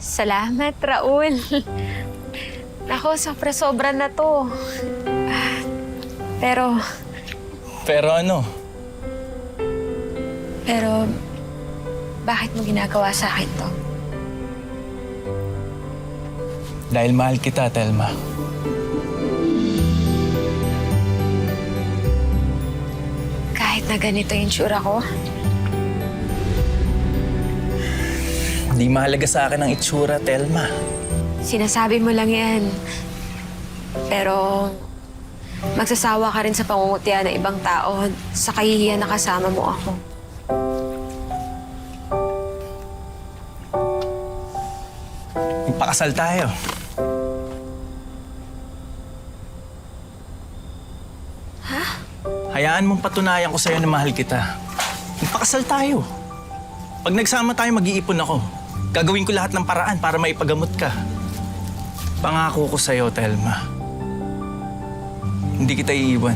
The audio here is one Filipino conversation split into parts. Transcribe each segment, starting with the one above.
Salamat, Raul. Nako, sobra-sobra na to. Pero, Pero ano? bakit mo ginagawa sa akin to? Dahil mahal kita, Telma. Kahit na ganito yung tsura ko, Hindi mahalaga sa akin ang itsura, Telma. sinasabi mo lang yan. Pero, magsasawa ka rin sa pangungutya ng ibang tao sa kahihiyan na kasama mo ako. Magpakasal tayo. Ha? Hayaan mong patunayan ko sa'yo na mahal kita. Magpakasal tayo. Pag nagsama tayo, mag-iipon ako. Gagawin ko lahat ng paraan para maipagamot ka. Pangako ko sa'yo, Telma. Hindi kita iiwan.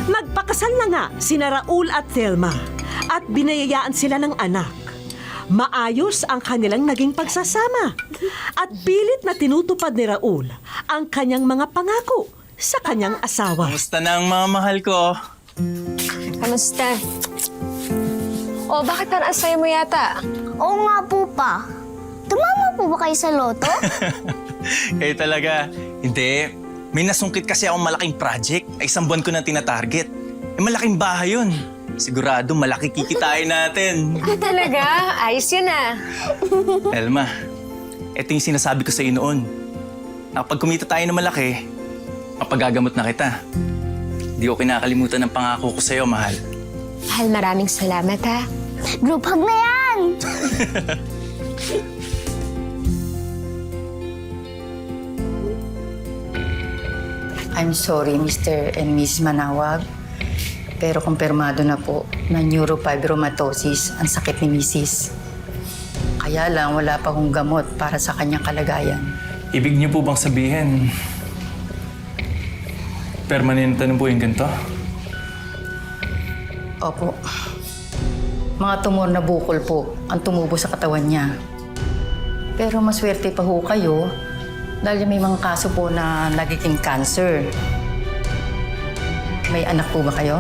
Nagpakasal na nga sina Raul at Thelma at binayayaan sila ng anak. Maayos ang kanilang naging pagsasama at pilit na tinutupad ni Raul ang kanyang mga pangako sa kanyang asawa. Kamusta na ang mga mahal ko? Kamusta? Oh, bakit parang asaya mo yata? Oo nga po pa. Tumama po ba kayo sa loto? Talaga. Hindi. May nasungkit kasi akong malaking project. Ay, 1 buwan ko na tinatarget. Malaking bahay yun. Sigurado malaki kikitain natin. Talaga? Ayos yun ah. Elma, ito yung sinasabi ko sa iyo noon. Na kapag kumita tayo na malaki, mapagagamot na kita. Hindi ko kinakalimutan ng pangako ko sa iyo, mahal. Mahal, maraming salamat ha. Group hug na yan! I'm sorry, Mr. and Miss Manawag. Pero kumpirmado na po na neurofibromatosis ang sakit ni Mrs. Kaya lang wala pa hong gamot para sa kanyang kalagayan. Ibig niyo po bang sabihin, permanente na po yung ganito? Opo. Mga tumor na bukol po ang tumubo sa katawan niya. Pero maswerte pa ho kayo dahil may mga kaso po na nagiging cancer. May anak po ba kayo?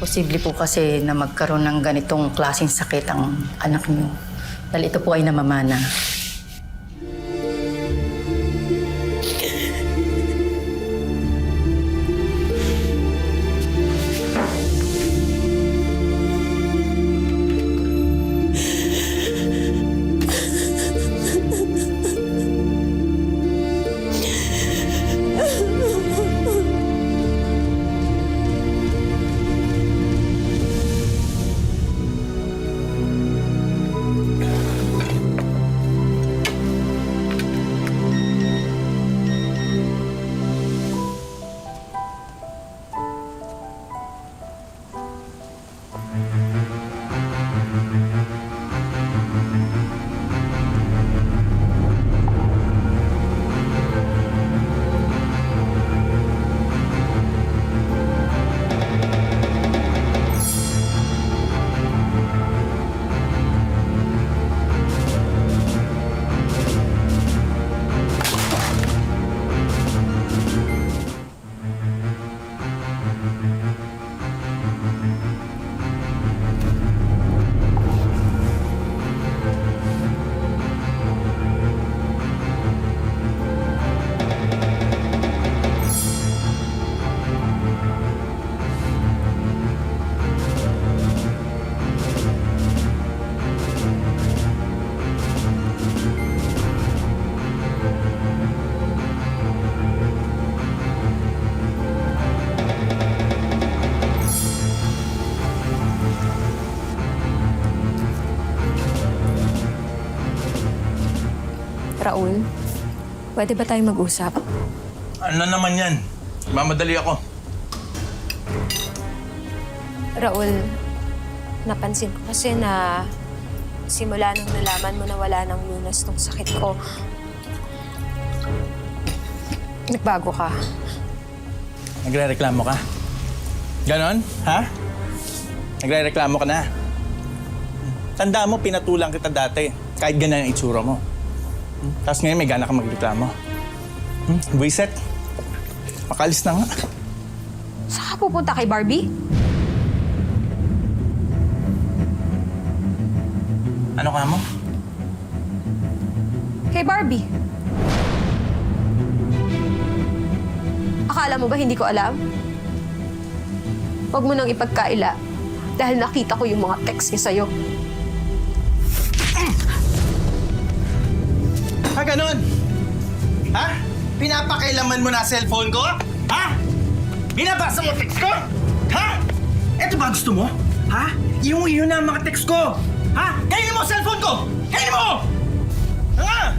Posible po kasi na magkaroon ng ganitong klaseng sakit ang anak niyo. Dahil ito po ay namamana. Raul, Pwede ba tayo mag-usap? Ano naman yan? Mamadali ako. Raul, napansin ko kasi na simula nung nalaman mo na wala ng lunas tong sakit ko, nagbago ka. Nagre-reklamo ka? Ganon? Ha? Nagre-reklamo ka na? Tanda mo, pinatulang kita dati. Kahit ganyan ang itsura mo. Tapos ngayon may gana ka magreklamo. Buiset, makalis na nga. Saan ka pupunta kay Barbie? Ano ka mo? Kay Barbie. Akala mo ba hindi ko alam? Huwag mo nang ipagkaila dahil nakita ko yung mga text niya sa'yo. Ha, ganon? Ha? Pinapakailaman mo na cellphone ko? Ha? Binabasa mo text ko? Ha? Eto ba gusto mo? Ha? Iyon na ang mga text ko. Ha? Kainin mo ang cellphone ko! Kainin mo! Ha?